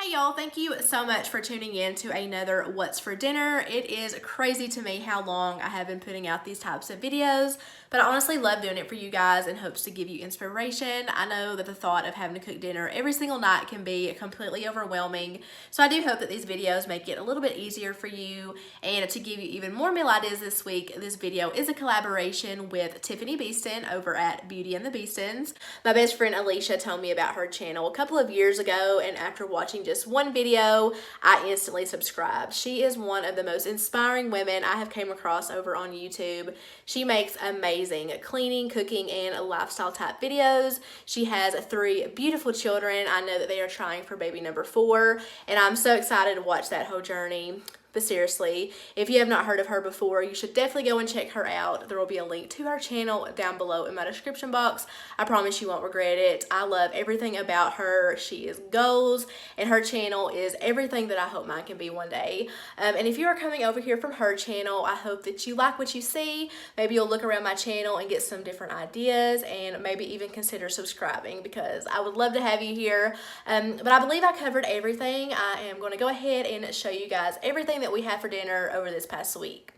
Hey y'all, thank you so much for tuning in to another What's for Dinner. It is crazy to me how long I have been putting out these types of videos, but I honestly love doing it for you guys in hopes to give you inspiration. I know that the thought of having to cook dinner every single night can be completely overwhelming, so I do hope that these videos make it a little bit easier for you. And to give you even more meal ideas this week, this video is a collaboration with Tiffany Beeston over at Beauty and the Beestons. My best friend Alicia told me about her channel a couple of years ago, and after watching just one video, I instantly subscribed. She is one of the most inspiring women I have came across over on YouTube. She makes amazing cleaning, cooking, and lifestyle type videos. She has 3 beautiful children. I know that they are trying for baby number 4, and I'm so excited to watch that whole journey. But seriously, if you have not heard of her before, you should definitely go and check her out. There will be a link to her channel down below in my description box. I promise you won't regret it. I love everything about her. She is goals, and her channel is everything that I hope mine can be one day. And if you are coming over here from her channel, I hope that you like what you see. Maybe you'll look around my channel and get some different ideas, and maybe even consider subscribing, because I would love to have you here. But I believe I covered everything. I am going to go ahead and show you guys everything that we had for dinner over this past week.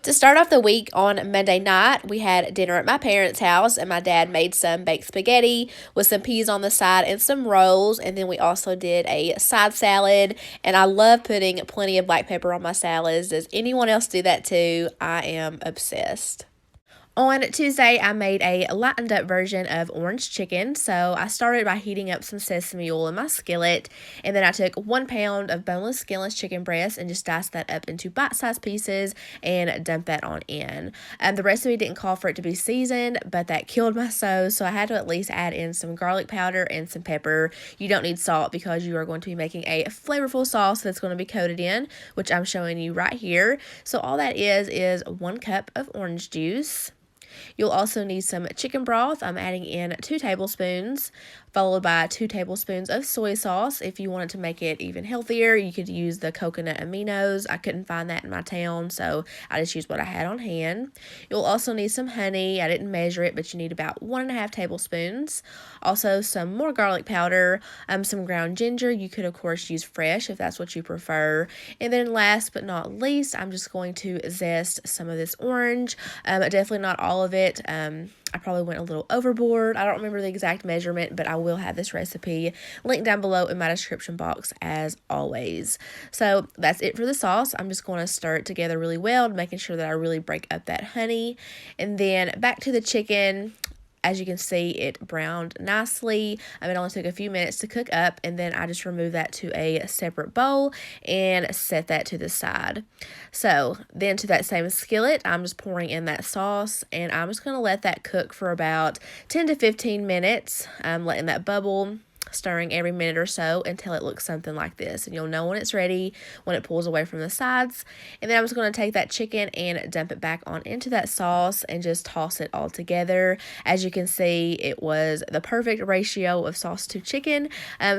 To start off the week on Monday night, we had dinner at my parents' house, and my dad made some baked spaghetti with some peas on the side and some rolls, and then we also did a side salad, and I love putting plenty of black pepper on my salads. Does anyone else do that too? I am obsessed. On Tuesday, I made a lightened up version of orange chicken. So I started by heating up some sesame oil in my skillet, and then I took 1 pound of boneless, skinless chicken breast and just diced that up into bite-sized pieces and dumped that on in. The recipe didn't call for it to be seasoned, but that killed my soul, so I had to at least add in some garlic powder and some pepper. You don't need salt because you are going to be making a flavorful sauce that's going to be coated in, which I'm showing you right here. So all that is 1 cup of orange juice. You'll also need some chicken broth. I'm adding in 2 tablespoons, followed by 2 tablespoons of soy sauce. If you wanted to make it even healthier, you could use the coconut aminos. I couldn't find that in my town, so I just used what I had on hand. You'll also need some honey. I didn't measure it, but you need about 1.5 tablespoons. Also, some more garlic powder, some ground ginger. You could, of course, use fresh if that's what you prefer. And then last but not least, I'm just going to zest some of this orange. Definitely not all of it. I probably went a little overboard. I don't remember the exact measurement, but I will have this recipe linked down below in my description box as always. So that's it for the sauce. I'm just going to stir it together really well, making sure that I really break up that honey. And then back to the chicken. As you can see, it browned nicely. It only took a few minutes to cook up, and then I just removed that to a separate bowl and set that to the side. So then to that same skillet, I'm just pouring in that sauce, and I'm just going to let that cook for about 10 to 15 minutes. I'm letting that bubble, stirring every minute or so until it looks something like this, and you'll know when it's ready when it pulls away from the sides. And then I'm just going to take that chicken and dump it back on into that sauce and just toss it all together. As you can see, it was the perfect ratio of sauce to chicken.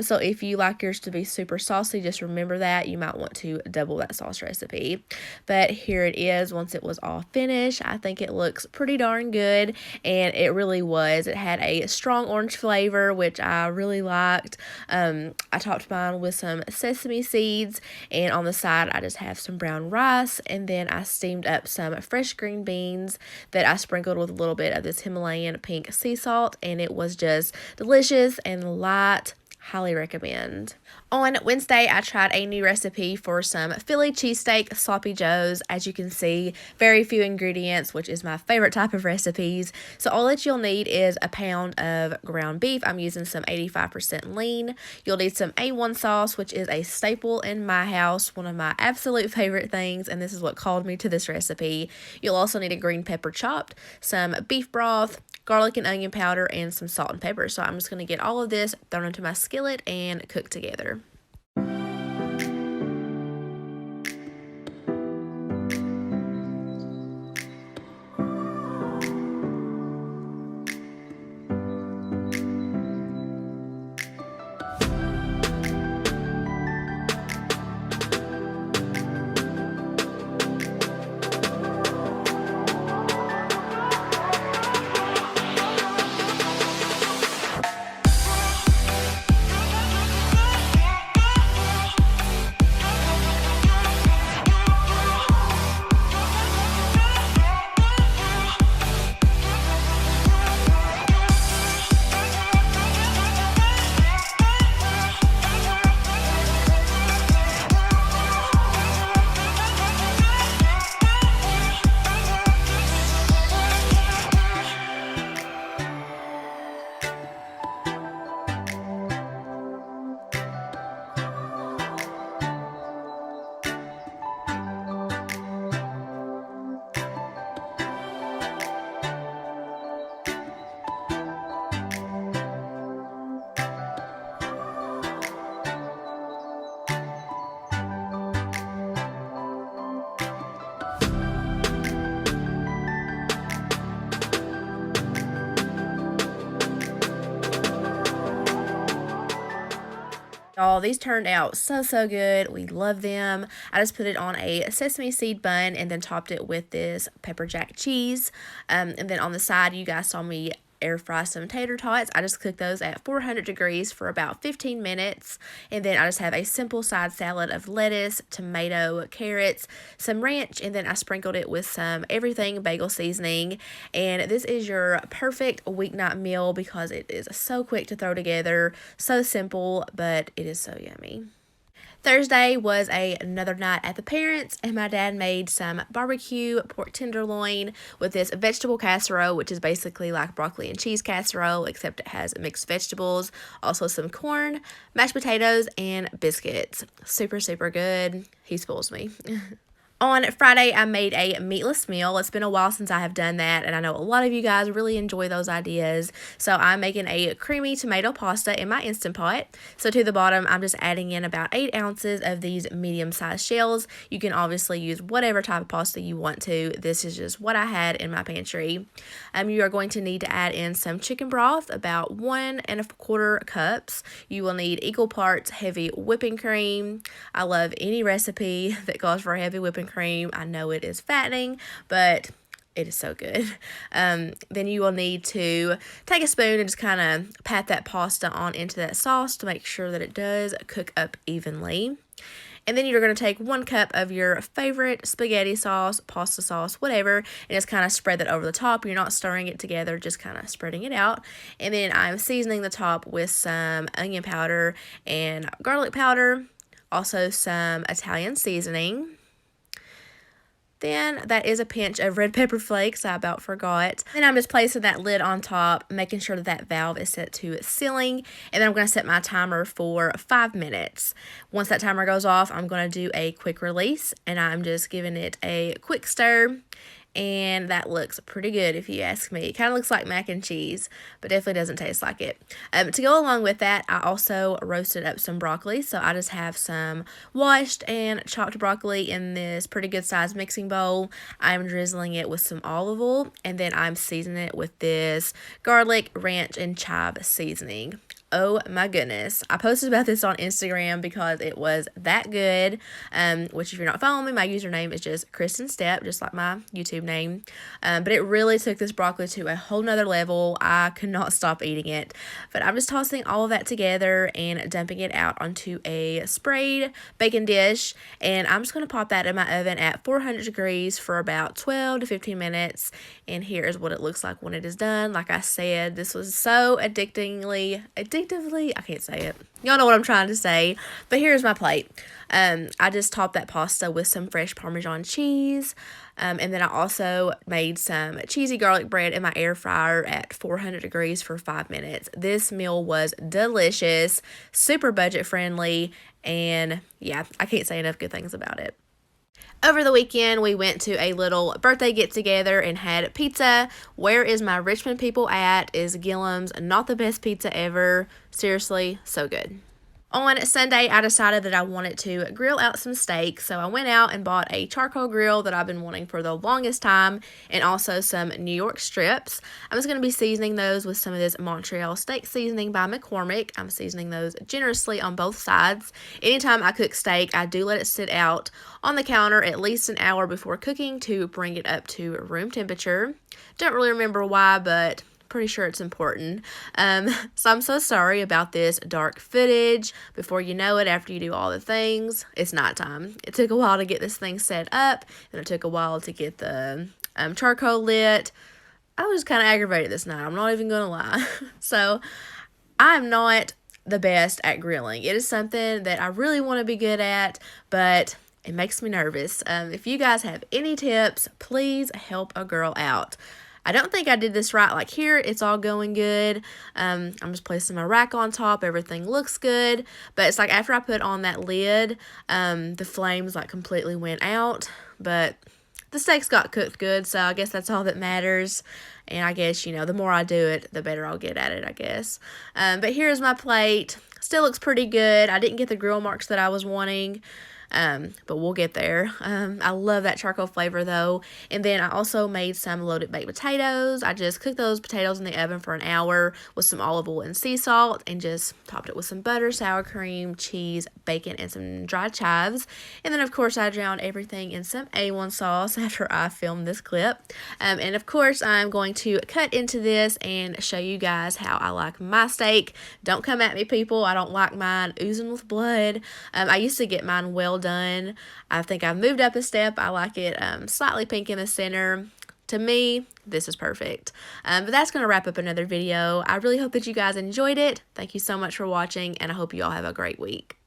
So if you like yours to be super saucy, just remember that you might want to double that sauce recipe. But here it is once it was all finished. I think it looks pretty darn good, and it really was. It had a strong orange flavor, which I really liked. I topped mine with some sesame seeds, and on the side I just have some brown rice, and then I steamed up some fresh green beans that I sprinkled with a little bit of this Himalayan pink sea salt, and it was just delicious and light. Highly recommend. On Wednesday, I tried a new recipe for some Philly cheesesteak sloppy joes. As you can see, very few ingredients, which is my favorite type of recipes. So all that you'll need is a pound of ground beef. I'm using some 85% lean. You'll need some A1 sauce, which is a staple in my house, one of my absolute favorite things, and this is what called me to this recipe. You'll also need a green pepper chopped, some beef broth, garlic and onion powder, and some salt and pepper. So I'm just going to get all of this thrown into my skillet and cook together. Y'all, these turned out so good. We love them. I just put it on a sesame seed bun and then topped it with this pepper jack cheese. And then on the side, you guys saw me air fry some tater tots. I just cooked those at 400 degrees for about 15 minutes. And then I just have a simple side salad of lettuce, tomato, carrots, some ranch, and then I sprinkled it with some everything bagel seasoning. And this is your perfect weeknight meal because it is so quick to throw together, so simple, but it is so yummy. Thursday was another night at the parents', and my dad made some barbecue pork tenderloin with this vegetable casserole, which is basically like broccoli and cheese casserole, except it has mixed vegetables, also some corn, mashed potatoes, and biscuits. Super good. He spoils me. On Friday, I made a meatless meal. It's been a while since I have done that, and I know a lot of you guys really enjoy those ideas. So I'm making a creamy tomato pasta in my Instant Pot. So to the bottom, I'm just adding in about 8 ounces of these medium-sized shells. You can obviously use whatever type of pasta you want to. This is just what I had in my pantry. You are going to need to add in some chicken broth, about 1 1/4 cups. You will need equal parts heavy whipping cream. I love any recipe that calls for heavy whipping cream. I know it is fattening, but it is so good. Then you will need to take a spoon and just kind of pat that pasta on into that sauce to make sure that it does cook up evenly. And then you're going to take 1 cup of your favorite spaghetti sauce, pasta sauce, whatever, and just kind of spread that over the top. You're not stirring it together, just kind of spreading it out. And then I'm seasoning the top with some onion powder and garlic powder, also some Italian seasoning. Then that is a pinch of red pepper flakes. I about forgot. Then I'm just placing that lid on top, making sure that that valve is set to sealing. And then I'm going to set my timer for 5 minutes. Once that timer goes off, I'm going to do a quick release, and I'm just giving it a quick stir. And that looks pretty good if you ask me. It kind of looks like mac and cheese, but definitely doesn't taste like it. To go along with that, I also roasted up some broccoli. So I just have some washed and chopped broccoli in this pretty good sized mixing bowl. I'm drizzling it with some olive oil, and then I'm seasoning it with this garlic, ranch, and chive seasoning. Oh my goodness. I posted about this on Instagram because it was that good, which if you're not following me, my username is just Kristen Stepp, just like my YouTube name. But it really took this broccoli to a whole nother level. I could not stop eating it. But I'm just tossing all of that together and dumping it out onto a sprayed baking dish. And I'm just going to pop that in my oven at 400 degrees for about 12 to 15 minutes. And here is what it looks like when it is done. Like I said, this was so addictively, I can't say it. Y'all know what I'm trying to say. But here's my plate. I just topped that pasta with some fresh Parmesan cheese. And then I also made some cheesy garlic bread in my air fryer at 400 degrees for 5 minutes. This meal was delicious, super budget friendly, and yeah, I can't say enough good things about it. Over the weekend, we went to a little birthday get-together and had pizza. Where is my Richmond people at? Is Gillum's not the best pizza ever? Seriously, so good. On Sunday, I decided that I wanted to grill out some steak, so I went out and bought a charcoal grill that I've been wanting for the longest time, and also some New York strips. I'm just going to be seasoning those with some of this Montreal steak seasoning by McCormick. I'm seasoning those generously on both sides. Anytime I cook steak, I do let it sit out on the counter at least an hour before cooking to bring it up to room temperature. Don't really remember why, but pretty sure it's important. So I'm so sorry about this dark footage. Before you know it, after you do all the things, it's nighttime. It took a while to get this thing set up, and it took a while to get the charcoal lit. I was kind of aggravated this night. I'm not even going to lie. So I'm not the best at grilling. It is something that I really want to be good at, but it makes me nervous. If you guys have any tips, please help a girl out. I don't think I did this right. Like here, it's all going good. I'm just placing my rack on top. Everything looks good. But it's like after I put on that lid, the flames like completely went out. But the steaks got cooked good, so I guess that's all that matters. And I guess, you know, the more I do it, the better I'll get at it, I guess. But here's my plate. Still looks pretty good. I didn't get the grill marks that I was wanting. but we'll get there. I love that charcoal flavor though. And then I also made some loaded baked potatoes. I just cooked those potatoes in the oven for an hour with some olive oil and sea salt and just topped it with some butter, sour cream, cheese, bacon, and some dried chives. And then of course I drowned everything in some A1 sauce after I filmed this clip. And of course I'm going to cut into this and show you guys how I like my steak. Don't come at me, people. I don't like mine oozing with blood. I used to get mine well done. I think I've moved up a step. I like it slightly pink in the center. To me, this is perfect. But that's going to wrap up another video. I really hope that you guys enjoyed it. Thank you so much for watching, and I hope you all have a great week.